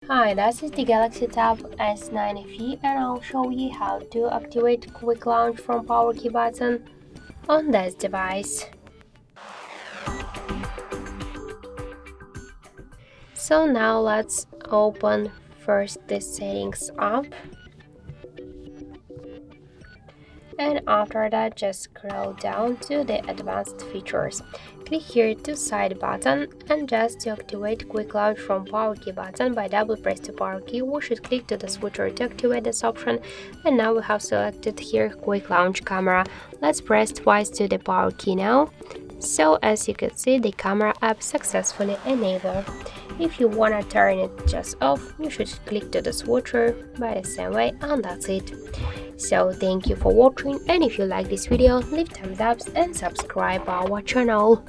Hi, this is the Galaxy Tab S9 FE and I'll show you how to activate Quick Launch from Power Key button on this device. So now let's open first the settings app, and after that just scroll down to the advanced features. Click here to side button, and just to activate Quick Launch from Power Key button by double press the power key, we should click to the switcher to activate this option, and now we have selected here Quick Launch camera. Let's press twice to the power key now. So as you can see, the camera app successfully enabled. If you wanna turn it just off, you should click to the switcher by the same way, and that's it. So thank you for watching, and if you like this video, leave thumbs up and subscribe our channel.